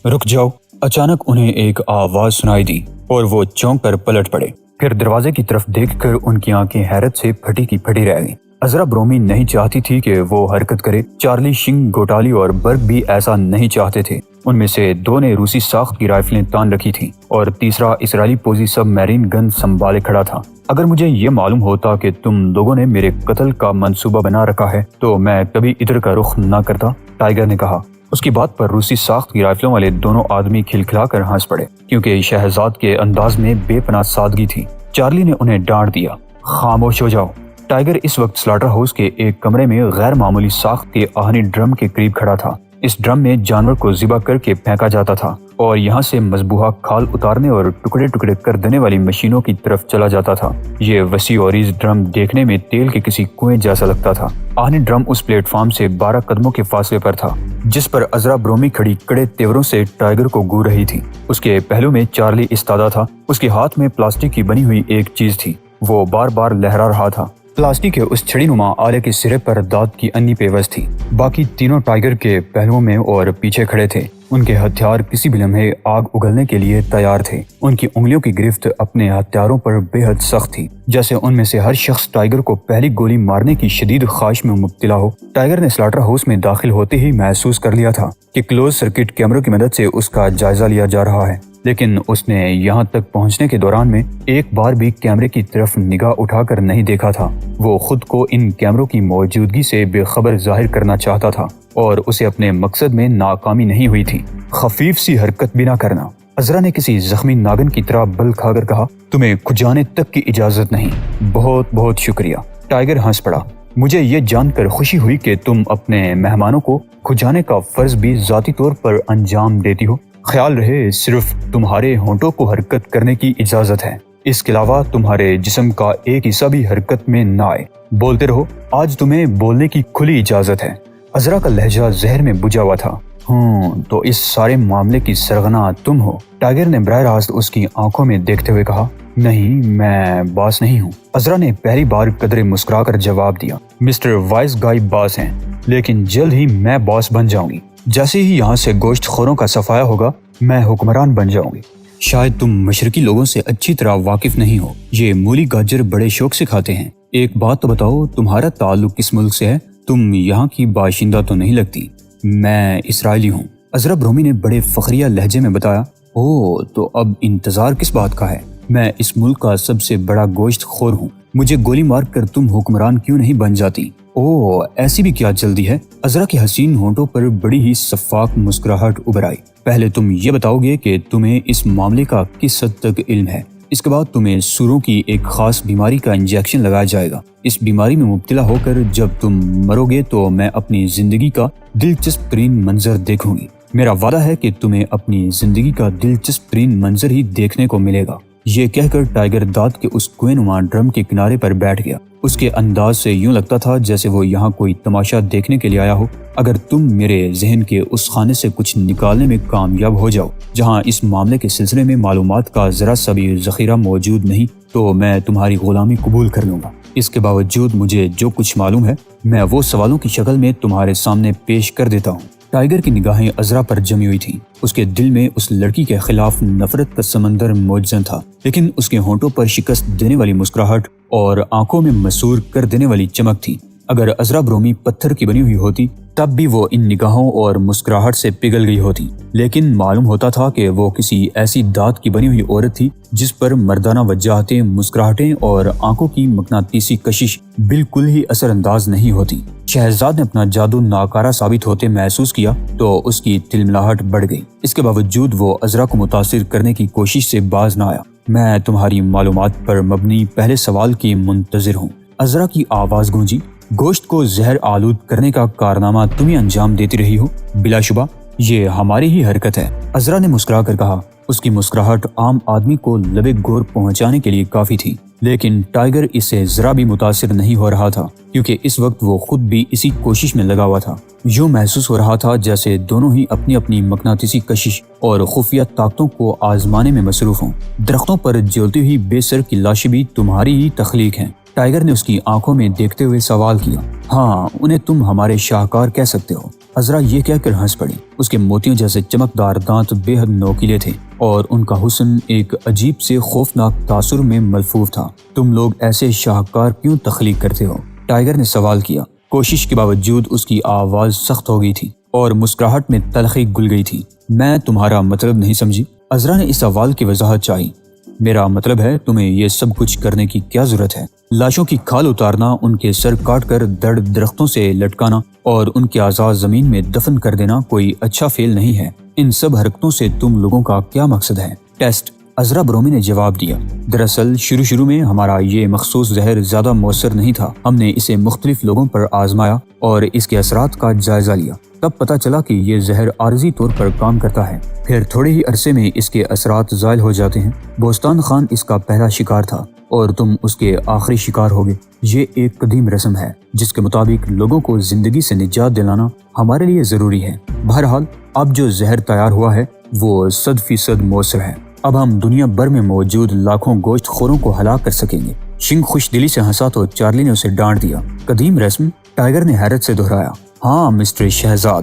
رک جاؤ۔ اچانک انہیں ایک آواز سنائی دی اور وہ چونک کر پلٹ پڑے۔ پھر دروازے کی طرف دیکھ کر ان کی آنکھیں حیرت سے پھٹی کی پھٹی رہ گئیں۔ عذرا برومی نہیں چاہتی تھی کہ وہ حرکت کرے۔ چارلی شنگ گوٹالی اور برگ بھی ایسا نہیں چاہتے تھے۔ ان میں سے 2 نے روسی ساخت کی رائفلیں تان رکھی تھیں اور تیسرا اسرائیلی پوزی سب میرین گن سنبھالے کھڑا تھا۔ اگر مجھے یہ معلوم ہوتا کہ تم لوگوں نے میرے قتل کا منصوبہ بنا رکھا ہے تو میں کبھی ادھر کا رخ نہ کرتا، ٹائیگر نے کہا۔ اس کی بات پر روسی ساخت کی رائفلوں والے دونوں آدمی کھلکھلا کر ہنس پڑے، کیونکہ شہزاد کے انداز میں بے پناہ سادگی تھی۔ چارلی نے انہیں ڈانٹ دیا، خاموش ہو جاؤ۔ ٹائیگر اس وقت سلاٹر ہاؤس کے ایک کمرے میں غیر معمولی ساخت کے آہنی ڈرم کے قریب کھڑا تھا۔ اس ڈرم میں جانور کو ذبح کر کے پھینکا جاتا تھا اور یہاں سے مذبوحہ کھال اتارنے اور ٹکڑے ٹکڑے کر دینے والی مشینوں کی طرف چلا جاتا تھا۔ یہ وسیع اور عریض ڈرم دیکھنے میں تیل کے کسی کنویں جیسا لگتا تھا۔ آہنی ڈرم اس پلیٹ فارم سے 12 قدموں کے فاصلے پر تھا جس پر عذرا برومی کھڑی کڑے تیوروں سے ٹائیگر کو گور رہی تھی۔ اس کے پہلو میں چارلی استادہ تھا۔ اس کے ہاتھ میں پلاسٹک کی بنی ہوئی ایک چیز تھی۔ وہ بار بار لہرا رہا تھا۔ پلاسٹک کے اس چھڑی نما آلے کے سرے پر دانت کی انی پیوست تھی۔ باقی تینوں ٹائیگر کے پہلوؤں میں اور پیچھے کھڑے تھے۔ ان کے ہتھیار کسی بھی لمحے آگ اگلنے کے لیے تیار تھے۔ ان کی انگلیوں کی گرفت اپنے ہتھیاروں پر بے حد سخت تھی، جیسے ان میں سے ہر شخص ٹائیگر کو پہلی گولی مارنے کی شدید خواہش میں مبتلا ہو۔ ٹائیگر نے سلاٹر ہاؤس میں داخل ہوتے ہی محسوس کر لیا تھا کہ کلوز سرکٹ کیمروں کی مدد سے اس کا جائزہ لیا جا رہا ہے، لیکن اس نے یہاں تک پہنچنے کے دوران میں ایک بار بھی کیمرے کی طرف نگاہ اٹھا کر نہیں دیکھا تھا۔ وہ خود کو ان کیمروں کی موجودگی سے بے خبر ظاہر کرنا چاہتا تھا اور اسے اپنے مقصد میں ناکامی نہیں ہوئی تھی۔ خفیف سی حرکت بھی نہ کرنا۔ عذرا نے کسی زخمی ناگن کی طرح بل کھا کر کہا، تمہیں کھجانے تک کی اجازت نہیں۔ بہت بہت شکریہ۔ ٹائیگر ہنس پڑا۔ مجھے یہ جان کر خوشی ہوئی کہ تم اپنے مہمانوں کو کھجانے کا فرض بھی ذاتی طور پر انجام دیتی ہو۔ خیال رہے صرف تمہارے ہونٹوں کو حرکت کرنے کی اجازت ہے، اس کے علاوہ تمہارے جسم کا ایک حصہ بھی حرکت میں نہ آئے۔ بولتے رہو، آج تمہیں بولنے کی کھلی اجازت ہے۔ عذرا کا لہجہ زہر میں بجھا ہوا تھا۔ تو اس سارے معاملے کی سرغنہ تم ہو؟ ٹائیگر نے براہ راست اس کی آنکھوں میں دیکھتے ہوئے کہا۔ نہیں، میں باس نہیں ہوں۔ عذرا نے پہلی بار قدرے مسکرا کر جواب دیا۔ مسٹر وائس گائی باس ہیں، لیکن جلد ہی میں باس بن جاؤں گی۔ جیسے ہی یہاں سے گوشت خوروں کا صفایا ہوگا میں حکمران بن جاؤں گی۔ شاید تم مشرقی لوگوں سے اچھی طرح واقف نہیں ہو۔ یہ مولی گاجر بڑے شوق سے کھاتے ہیں۔ ایک بات تو بتاؤ، تمہارا تعلق کس ملک سے ہے؟ تم یہاں کی باشندہ تو نہیں لگتی۔ میں اسرائیلی ہوں، عذرا برومی نے بڑے فخریہ لہجے میں بتایا۔ اوہ، تو اب انتظار کس بات کا ہے؟ میں اس ملک کا سب سے بڑا گوشت خور ہوں۔ مجھے گولی مار کر تم حکمران کیوں نہیں بن جاتی؟ اوہ، ایسی بھی کیا جلدی ہے؟ عذرا کے حسین ہونٹوں پر بڑی ہی شفاف مسکراہٹ ابھر آئی۔ پہلے تم یہ بتاؤ گے کہ تمہیں اس معاملے کا کس حد تک علم ہے۔ اس کے بعد تمہیں سوروں کی ایک خاص بیماری کا انجیکشن لگایا جائے گا۔ اس بیماری میں مبتلا ہو کر جب تم مرو گے تو میں اپنی زندگی کا دلچسپ ترین منظر دیکھوں گی۔ میرا وعدہ ہے کہ تمہیں اپنی زندگی کا دلچسپ ترین منظر ہی دیکھنے کو ملے گا۔ یہ کہہ کر ٹائیگر دانت کے اس کوہ نما ڈرم کے کنارے پر بیٹھ گیا۔ اس کے انداز سے یوں لگتا تھا جیسے وہ یہاں کوئی تماشا دیکھنے کے لیے آیا ہو۔ اگر تم میرے ذہن کے اس خانے سے کچھ نکالنے میں کامیاب ہو جاؤ جہاں اس معاملے کے سلسلے میں معلومات کا ذرا سا بھی ذخیرہ موجود نہیں، تو میں تمہاری غلامی قبول کر لوں گا۔ اس کے باوجود مجھے جو کچھ معلوم ہے میں وہ سوالوں کی شکل میں تمہارے سامنے پیش کر دیتا ہوں۔ ٹائیگر کی نگاہیں عذرا پر جمی ہوئی تھیں۔ اس کے دل میں اس لڑکی کے خلاف نفرت کا سمندر موجزن تھا، لیکن اس کے ہونٹوں پر شکست دینے والی مسکراہٹ اور آنکھوں میں مسور کر دینے والی چمک تھی۔ اگر عذرا برومی پتھر کی بنی ہوئی ہوتی تب بھی وہ ان نگاہوں اور مسکراہٹ سے پگھل گئی ہوتی، لیکن معلوم ہوتا تھا کہ وہ کسی ایسی دانت کی بنی ہوئی عورت تھی جس پر مردانہ وجاہتیں، مسکراہٹیں اور آنکھوں کی مقناطیسی کشش بالکل ہی اثر انداز نہیں ہوتی۔ شہزاد نے اپنا جادو ناکارہ ثابت ہوتے محسوس کیا تو اس کی تلملاہٹ بڑھ گئی۔ اس کے باوجود وہ عذرا کو متاثر کرنے کی کوشش سے باز نہ آیا۔ میں تمہاری معلومات پر مبنی پہلے سوال کی منتظر ہوں۔ عذرا کی آواز گونجی۔ گوشت کو زہر آلود کرنے کا کارنامہ تم ہی انجام دیتی رہی ہو؟ بلا شبہ یہ ہماری ہی حرکت ہے، عذرا نے مسکرا کر کہا۔ اس کی مسکراہٹ عام آدمی کو لبے گور پہنچانے کے لیے کافی تھی، لیکن ٹائیگر اس سے ذرا بھی متاثر نہیں ہو رہا تھا، کیونکہ اس وقت وہ خود بھی اسی کوشش میں لگا ہوا تھا۔ یوں محسوس ہو رہا تھا جیسے دونوں ہی اپنی اپنی مقناطیسی کشش اور خفیہ طاقتوں کو آزمانے میں مصروف ہوں۔ درختوں پر جولتی ہوئی بے سر کی لاشیں بھی تمہاری ہی تخلیق ہیں، ٹائیگر نے اس کی آنکھوں میں دیکھتے ہوئے سوال کیا۔ ہاں، انہیں تم ہمارے شاہکار کہہ سکتے ہو۔ عذرا یہ کہہ کر ہنس پڑی۔ اس کے موتیوں جیسے چمکدار دانت بے حد نوکیلے تھے اور ان کا حسن ایک عجیب سے خوفناک تاثر میں ملفوف تھا۔ تم لوگ ایسے شاہکار کیوں تخلیق کرتے ہو؟ ٹائیگر نے سوال کیا۔ کوشش کے باوجود اس کی آواز سخت ہو گئی تھی اور مسکراہٹ میں تلخی گل گئی تھی۔ میں تمہارا مطلب نہیں سمجھی۔ عذرا نے اس سوال کی وضاحت چاہی۔ میرا مطلب ہے تمہیں یہ سب کچھ کرنے کی کیا ضرورت ہے؟ لاشوں کی کھال اتارنا، ان کے سر کاٹ کر درختوں سے لٹکانا اور ان کے اعضاء زمین میں دفن کر دینا کوئی اچھا فعل نہیں ہے۔ ان سب حرکتوں سے تم لوگوں کا کیا مقصد ہے؟ ٹیسٹ، عذرا برومی نے جواب دیا۔ دراصل شروع میں ہمارا یہ مخصوص زہر زیادہ مؤثر نہیں تھا۔ ہم نے اسے مختلف لوگوں پر آزمایا اور اس کے اثرات کا جائزہ لیا۔ تب پتہ چلا کہ یہ زہر عارضی طور پر کام کرتا ہے، پھر تھوڑے ہی عرصے میں اس کے اثرات زائل ہو جاتے ہیں۔ بوستان خان اس کا پہلا شکار تھا اور تم اس کے آخری شکار ہوگے۔ یہ ایک قدیم رسم ہے جس کے مطابق لوگوں کو زندگی سے نجات دلانا ہمارے لیے ضروری ہے۔ بہرحال اب جو زہر تیار ہوا ہے وہ 100% مؤثر ہے۔ اب ہم دنیا بھر میں موجود لاکھوں گوشت خوروں کو ہلاک کر سکیں گے۔ شنگ خوش دلی سے ہنسا تو چارلی نے اسے ڈانٹ دیا۔ قدیم رسم؟ ٹائیگر نے حیرت سے دہرایا۔ ہاں مسٹر شہزاد،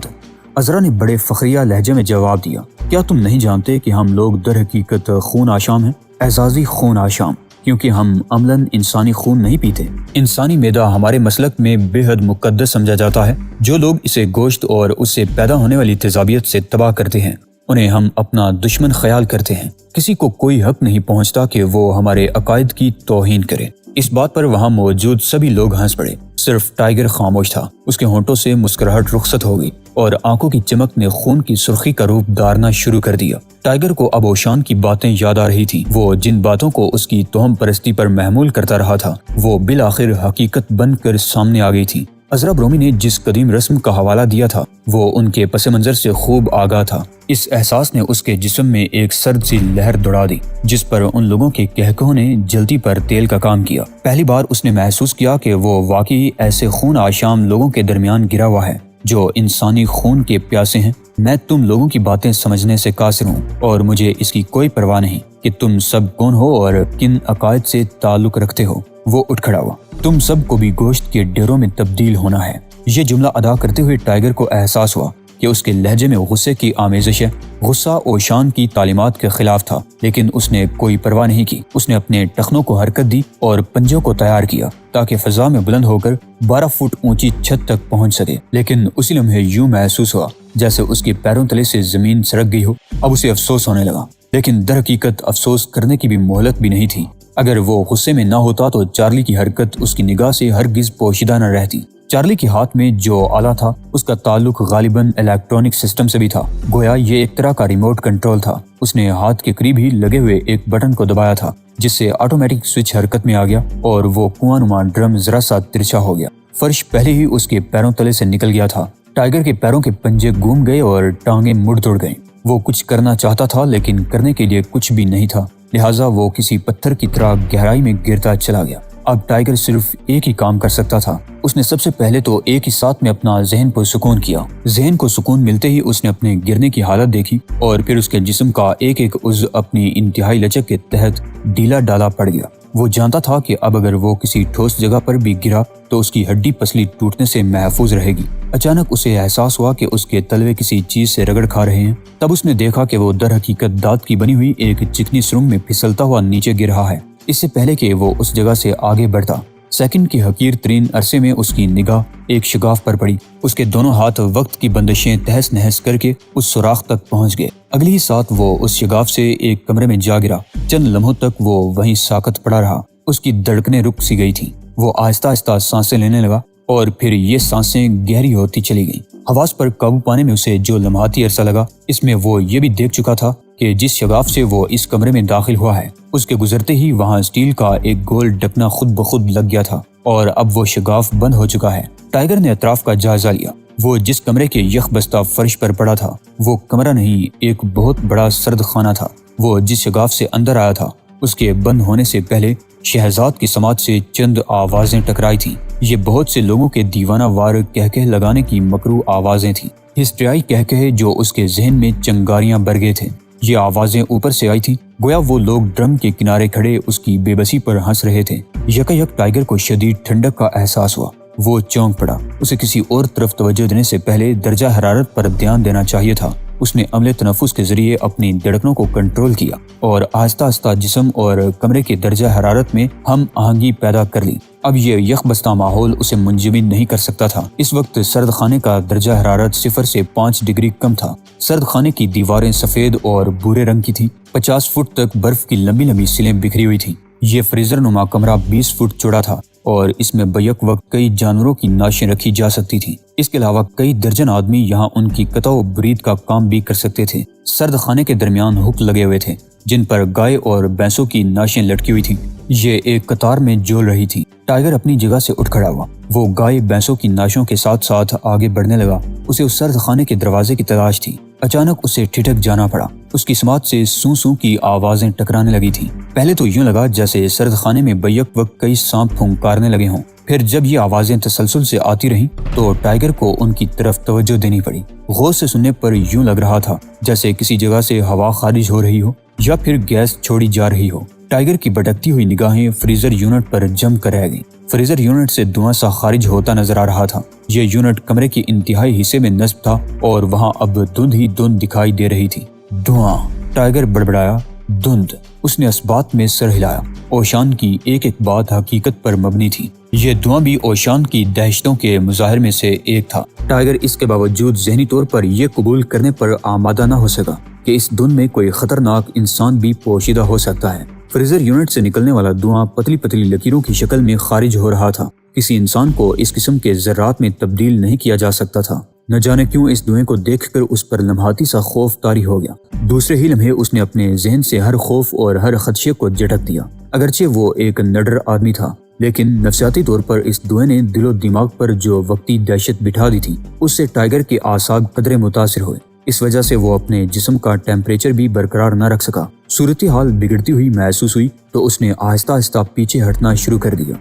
عذرا نے بڑے فخریہ لہجے میں جواب دیا۔ کیا تم نہیں جانتے کہ ہم لوگ در حقیقت خون آشام ہیں؟ اعزازی خون آشام، کیونکہ ہم عملاً انسانی خون نہیں پیتے۔ انسانی معدہ ہمارے مسلک میں بے حد مقدس سمجھا جاتا ہے۔ جو لوگ اسے گوشت اور اس سے پیدا ہونے والی تیزابیت سے تباہ کرتے ہیں انہیں ہم اپنا دشمن خیال کرتے ہیں۔ کسی کو کوئی حق نہیں پہنچتا کہ وہ ہمارے عقائد کی توہین کرے۔ اس بات پر وہاں موجود سبھی لوگ ہنس پڑے۔ صرف ٹائیگر خاموش تھا۔ اس کے ہونٹوں سے مسکراہٹ رخصت ہو گئی اور آنکھوں کی چمک نے خون کی سرخی کا روپ دھارنا شروع کر دیا۔ ٹائیگر کو اب اوشان کی باتیں یاد آ رہی تھی۔ وہ جن باتوں کو اس کی توہم پرستی پر محمول کرتا رہا تھا وہ بالآخر حقیقت بن کر سامنے آ گئی تھی۔ عذرا برومی نے جس قدیم رسم کا حوالہ دیا تھا وہ ان کے پس منظر سے خوب آگاہ تھا۔ اس احساس نے اس کے جسم میں ایک سرد سی لہر دوڑا دی جس پر ان لوگوں کے کہکہوں نے جلدی پر تیل کا کام کیا۔ پہلی بار اس نے محسوس کیا کہ وہ واقعی ایسے خون آشام لوگوں کے درمیان گرا ہوا ہے جو انسانی خون کے پیاسے ہیں۔ میں تم لوگوں کی باتیں سمجھنے سے قاصر ہوں اور مجھے اس کی کوئی پرواہ نہیں کہ تم سب کون ہو اور کن عقائد سے تعلق رکھتے ہو۔ وہ اٹھ کھڑا ہوا۔ تم سب کو بھی گوشت کے ڈیروں میں تبدیل ہونا ہے۔ یہ جملہ ادا کرتے ہوئے ٹائیگر کو احساس ہوا کہ اس کے لہجے میں غصے کی آمیزش ہے۔ غصہ اوشان کی تعلیمات کے خلاف تھا لیکن اس نے کوئی پرواہ نہیں کی۔ اس نے اپنے ٹخنوں کو حرکت دی اور پنجوں کو تیار کیا تاکہ فضا میں بلند ہو کر 12 فٹ اونچی چھت تک پہنچ سکے۔ لیکن اسی لمحے یوں محسوس ہوا جیسے اس کے پیروں تلے سے زمین سرک گئی ہو۔ اب اسے افسوس ہونے لگا لیکن در حقیقت افسوس کرنے کی بھی مہلت بھی نہیں تھی۔ اگر وہ غصے میں نہ ہوتا تو چارلی کی حرکت اس کی نگاہ سے ہرگز پوشیدہ نہ رہتی۔ چارلی کے ہاتھ میں جو آلہ تھا اس کا تعلق غالباً الیکٹرانک سسٹم سے بھی تھا، گویا یہ ایک طرح کا ریموٹ کنٹرول تھا۔ اس نے ہاتھ کے قریب ہی لگے ہوئے ایک بٹن کو دبایا تھا جس سے آٹومیٹک سوئچ حرکت میں آ گیا اور وہ کنواں نما ڈرم ذرا سا ترچھا ہو گیا۔ فرش پہلے ہی اس کے پیروں تلے سے نکل گیا تھا۔ ٹائیگر کے پیروں کے پنجے گھوم گئے اور ٹانگیں مڑ توڑ گئیں۔ وہ کچھ کرنا چاہتا تھا لیکن کرنے کے لیے کچھ بھی نہیں تھا، لہٰذا وہ کسی پتھر کی طرح گہرائی میں گرتا چلا گیا۔ اب ٹائیگر صرف ایک ہی کام کر سکتا تھا۔ اس نے سب سے پہلے تو ایک ہی ساتھ میں اپنا ذہن پر سکون کیا۔ ذہن کو سکون ملتے ہی اس نے اپنے گرنے کی حالت دیکھی اور پھر اس کے جسم کا ایک ایک عضو اپنی انتہائی لچک کے تحت ڈھیلا ڈالا پڑ گیا۔ وہ جانتا تھا کہ اب اگر وہ کسی ٹھوس جگہ پر بھی گرا تو اس کی ہڈی پسلی ٹوٹنے سے محفوظ رہے گی۔ اچانک اسے احساس ہوا کہ اس کے تلوے کسی چیز سے رگڑ کھا رہے ہیں۔ تب اس نے دیکھا کہ وہ در حقیقت دانت کی بنی ہوئی ایک چکنی سرنگ میں پھسلتا ہوا نیچے گر رہا ہے۔ اس سے پہلے کہ وہ اس جگہ سے آگے بڑھتا، سیکنڈ کے حقیر ترین عرصے میں اس کی نگاہ ایک شگاف پر پڑی۔ اس کے دونوں ہاتھ وقت کی بندشیں تہس نہس کر کے اس سوراخ تک پہنچ گئے۔ اگلی ہی ساتھ وہ اس شگاف سے ایک کمرے میں جا گرا۔ چند لمحوں تک وہ وہیں ساکت پڑا رہا۔ اس کی دھڑکنیں رک سی گئی تھیں۔ وہ آہستہ آہستہ سانسیں لینے لگا اور پھر یہ سانسیں گہری ہوتی چلی گئیں۔ حواس پر قابو پانے میں اسے جو لمحاتی عرصہ لگا اس میں وہ یہ بھی دیکھ چکا تھا کہ جس شگاف سے وہ اس کمرے میں داخل ہوا ہے اس کے گزرتے ہی وہاں اسٹیل کا ایک گول ڈھکنا خود بخود لگ گیا تھا اور اب وہ شگاف بند ہو چکا ہے۔ ٹائیگر نے اطراف کا جائزہ لیا۔ وہ جس کمرے کے یخ بستہ فرش پر پڑا تھا وہ کمرہ نہیں، ایک بہت بڑا سرد خانہ تھا۔ وہ جس شگاف سے اندر آیا تھا اس کے بند ہونے سے پہلے شہزاد کی سماعت سے چند آوازیں ٹکرائی تھیں۔ یہ بہت سے لوگوں کے دیوانہ وار کہکہ لگانے کی مکروہ آوازیں تھیں، ہسٹریائی کہکہ جو اس کے ذہن میں چنگاریاں بر گئے تھے۔ یہ آوازیں اوپر سے آئی تھیں، گویا وہ لوگ ڈرم کے کنارے کھڑے اس کی بے بسی پر ہنس رہے تھے۔ یکا یک ٹائیگر کو شدید ٹھنڈک کا احساس ہوا۔ وہ چونک پڑا۔ اسے کسی اور طرف توجہ دینے سے پہلے درجہ حرارت پر دھیان دینا چاہیے تھا۔ اس نے عملے تنفس کے ذریعے اپنی دھڑکنوں کو کنٹرول کیا اور آہستہ آہستہ جسم اور کمرے کے درجہ حرارت میں ہم آہنگی پیدا کر لی۔ اب یہ یک بستہ ماحول اسے منجمد نہیں کر سکتا تھا۔ اس وقت سرد خانے کا درجہ حرارت 0 سے 5 ڈگری کم تھا۔ سرد خانے کی دیواریں سفید اور بھورے رنگ کی تھیں۔ 50 فٹ تک برف کی لمبی لمبی سیلیں بکھری ہوئی تھیں۔ یہ فریزر نما کمرہ 20 فٹ چوڑا تھا اور اس میں بیک وقت کئی جانوروں کی ناشیں رکھی جا سکتی تھیں۔ اس کے علاوہ کئی درجن آدمی یہاں ان کی قطع و برید کا کام بھی کر سکتے تھے۔ سرد خانے کے درمیان ہک لگے ہوئے تھے جن پر گائے اور بھینسوں کی ناشیں لٹکی ہوئی تھیں۔ یہ ایک قطار میں جول رہی تھی۔ ٹائیگر اپنی جگہ سے اٹھ کھڑا ہوا۔ وہ گائے بھینسوں کی ناشوں کے ساتھ ساتھ آگے بڑھنے لگا۔ اسے اس سرد خانے کے دروازے کی تلاش تھی۔ اچانک اسے ٹھٹک جانا پڑا۔ اس کی سماعت سے سوں سوں کی آوازیں ٹکرانے لگی تھیں۔ پہلے تو یوں لگا جیسے سرد خانے میں بیک وقت کئی سانپ پھنکارنے لگے ہوں۔ پھر جب یہ آوازیں تسلسل سے آتی رہیں تو ٹائیگر کو ان کی طرف توجہ دینی پڑی۔ غور سے سننے پر یوں لگ رہا تھا جیسے کسی جگہ سے ہوا خارج ہو رہی ہو یا پھر گیس چھوڑی جا رہی ہو۔ ٹائیگر کی بھٹکتی ہوئی نگاہیں فریزر یونٹ پر جم کر رہ گئیں۔ فریزر یونٹ سے دھواں سا خارج ہوتا نظر آ رہا تھا۔ یہ یونٹ کمرے کے انتہائی حصے میں نصب تھا اور وہاں اب دھند ہی دھند دکھائی دے رہی تھی۔ دھواں، ٹائیگر بڑبڑایا۔ دھند۔ اس نے اسبات میں سر ہلایا۔ اوشان کی ایک ایک بات حقیقت پر مبنی تھی۔ یہ دھواں بھی اوشان کی دہشتوں کے مظاہر میں سے ایک تھا۔ ٹائیگر اس کے باوجود ذہنی طور پر یہ قبول کرنے پر آمادہ نہ ہو سکا کہ اس دھند میں کوئی خطرناک انسان بھی پوشیدہ ہو سکتا ہے۔ فریزر یونٹ سے نکلنے والا دھواں پتلی پتلی لکیروں کی شکل میں خارج ہو رہا تھا۔ کسی انسان کو اس قسم کے ذرات میں تبدیل نہیں کیا جا سکتا تھا۔ نہ جانے کیوں اس دھوئیں کو دیکھ کر اس پر لمحاتی سا خوف طاری ہو گیا۔ دوسرے ہی لمحے اس نے اپنے ذہن سے ہر خوف اور ہر خدشے کو جھٹک دیا۔ اگرچہ وہ ایک نڈر آدمی تھا لیکن نفسیاتی طور پر اس دھوئیں نے دل و دماغ پر جو وقتی دہشت بٹھا دی تھی اس سے ٹائیگر کے اعصاب قدرے متاثر ہوئے۔ اس وجہ سے وہ اپنے جسم کا ٹیمپریچر بھی برقرار نہ رکھ سکا۔ صورتحال بگڑتی ہوئی محسوس ہوئی تو اس نے آہستہ آہستہ پیچھے ہٹنا شروع کر دیا۔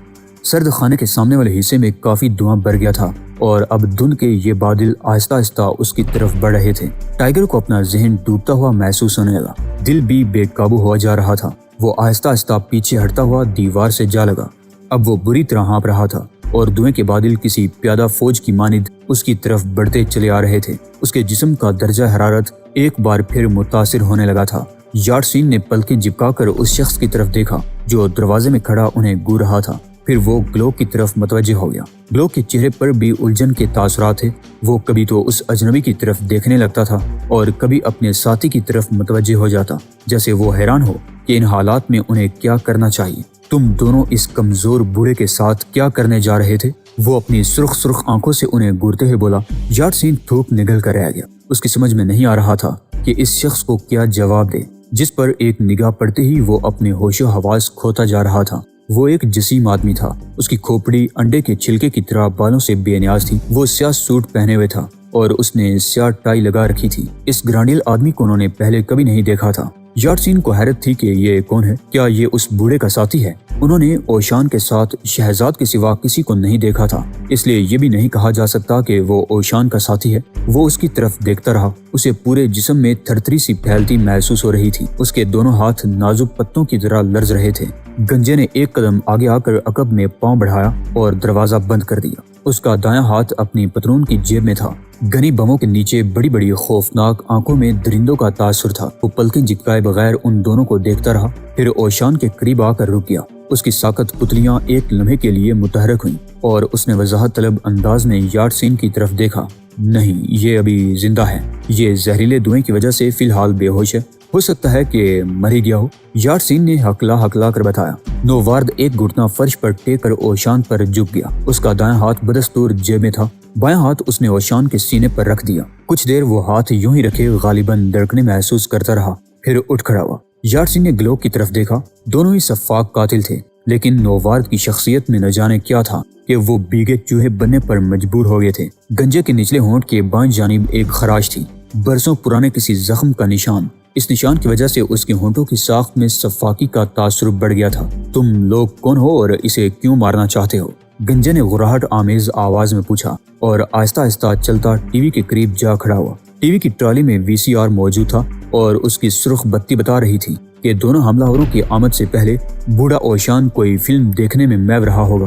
سرد خانے کے سامنے والے حصے میں کافی دھواں بھر گیا تھا اور اب دھند کے یہ بادل آہستہ آہستہ اس کی طرف بڑھ رہے تھے۔ ٹائیگر کو اپنا ذہن ڈوبتا ہوا محسوس ہونے لگا۔ دل بھی بے قابو ہوا جا رہا تھا۔ وہ آہستہ آہستہ پیچھے ہٹتا ہوا دیوار سے جا لگا۔ اب وہ بری طرح ہانپ رہا تھا اور دھوئیں کے بادل کسی پیادہ فوج کی مانند اس کی طرف بڑھتے چلے آ رہے تھے۔ اس کے جسم کا درجہ حرارت ایک بار پھر متاثر ہونے لگا تھا۔ یارڈسین نے پلکیں جھپکا کر اس شخص کی طرف دیکھا جو دروازے میں کھڑا انہیں گھور رہا تھا۔ پھر وہ گلوک کی طرف متوجہ ہو گیا۔ گلوک کے چہرے پر بھی الجھن کے تاثرات تھے۔ وہ کبھی تو اس اجنبی کی طرف دیکھنے لگتا تھا اور کبھی اپنے ساتھی کی طرف متوجہ ہو جاتا جیسے وہ حیران ہو کہ ان حالات میں انہیں کیا کرنا چاہیے۔ تم دونوں اس کمزور بوڑھے کے ساتھ کیا کرنے جا رہے تھے؟ وہ اپنی سرخ سرخ آنکھوں سے انہیں گھورتے ہوئے بولا۔ یارڈسین تھوک نگل کر رہ گیا۔ اس کی سمجھ میں نہیں آ رہا تھا کہ اس شخص کو کیا جواب دے جس پر ایک نگاہ پڑتے ہی وہ اپنے ہوش و حواس کھوتا جا رہا تھا۔ وہ ایک جسیم آدمی تھا۔ اس کی کھوپڑی انڈے کے چھلکے کی طرح بالوں سے بے نیاز تھی۔ وہ سیاہ سوٹ پہنے ہوئے تھا اور اس نے سیاہ ٹائی لگا رکھی تھی۔ اس گرانڈیل آدمی کو انہوں نے پہلے کبھی نہیں دیکھا تھا۔ یارڈسین کو حیرت تھی کہ یہ کون ہے؟ کیا یہ اس بوڑھے کا ساتھی ہے؟ انہوں نے اوشان کے ساتھ شہزاد کے سوا کسی کو نہیں دیکھا تھا، اس لیے یہ بھی نہیں کہا جا سکتا کہ وہ اوشان کا ساتھی ہے۔ وہ اس کی طرف دیکھتا رہا۔ اسے پورے جسم میں تھرتھری سی پھیلتی محسوس ہو رہی تھی۔ اس کے دونوں ہاتھ نازک پتوں کی طرح لرز رہے تھے۔ گنجے نے ایک قدم آگے آ کر عقب میں پاؤں بڑھایا اور دروازہ بند کر دیا۔ اس کا دایاں ہاتھ اپنی پتلون کی جیب میں تھا۔ گھنی بموں کے نیچے بڑی بڑی خوفناک آنکھوں میں درندوں کا تاثر تھا۔ وہ پلکیں جھپکائے بغیر ان دونوں کو دیکھتا رہا، پھر اوشان کے قریب آ کر رک گیا۔ اس کی ساکت پتلیاں ایک لمحے کے لیے متحرک ہوئیں اور اس نے وضاحت طلب انداز میں یارڈسین کی طرف دیکھا۔ نہیں، یہ ابھی زندہ ہے۔ یہ زہریلے دھوئیں کی وجہ سے فی الحال بے ہوش ہے۔ ہو سکتا ہے کہ مر ہی گیا ہو، یارڈسین نے ہکلا کر بتایا۔ نووارد ایک گھٹنا فرش پر ٹیک کر اوشان پر جھک گیا۔ اس کا دایاں ہاتھ بدستور جیب میں تھا، بایاں ہاتھ اس نے اوشان کے سینے پر رکھ دیا۔ کچھ دیر وہ ہاتھ یوں ہی رکھے غالباً دھڑکنے محسوس کرتا رہا، پھر اٹھ کھڑا ہوا۔ یارڈسین نے گلوک کی طرف دیکھا۔ دونوں ہی سفاک قاتل تھے، لیکن نووارد کی شخصیت میں نہ جانے کیا تھا کہ وہ بھیگے چوہے بننے پر مجبور ہو گئے تھے۔ گنجے کے نچلے ہونٹ کے بائیں جانب ایک خراش تھی، برسوں پرانے کسی زخم کا نشان۔ اس نشان کی وجہ سے اس کے ہونٹوں کی ساخت میں صفاقی کا تاثر بڑھ گیا تھا۔ تم لوگ کون ہو اور اسے کیوں مارنا چاہتے ہو؟ گنجے نے غراہٹ آمیز آواز میں پوچھا اور آہستہ آہستہ چلتا ٹی وی کے قریب جا کھڑا ہوا۔ ٹی وی کی ٹرالی میں VCR موجود تھا اور اس کی سرخ بتی بتا رہی تھی کہ دونوں حملہ آوروں کی آمد سے پہلے بوڑھا اوشان کوئی فلم دیکھنے میں محو رہا ہوگا۔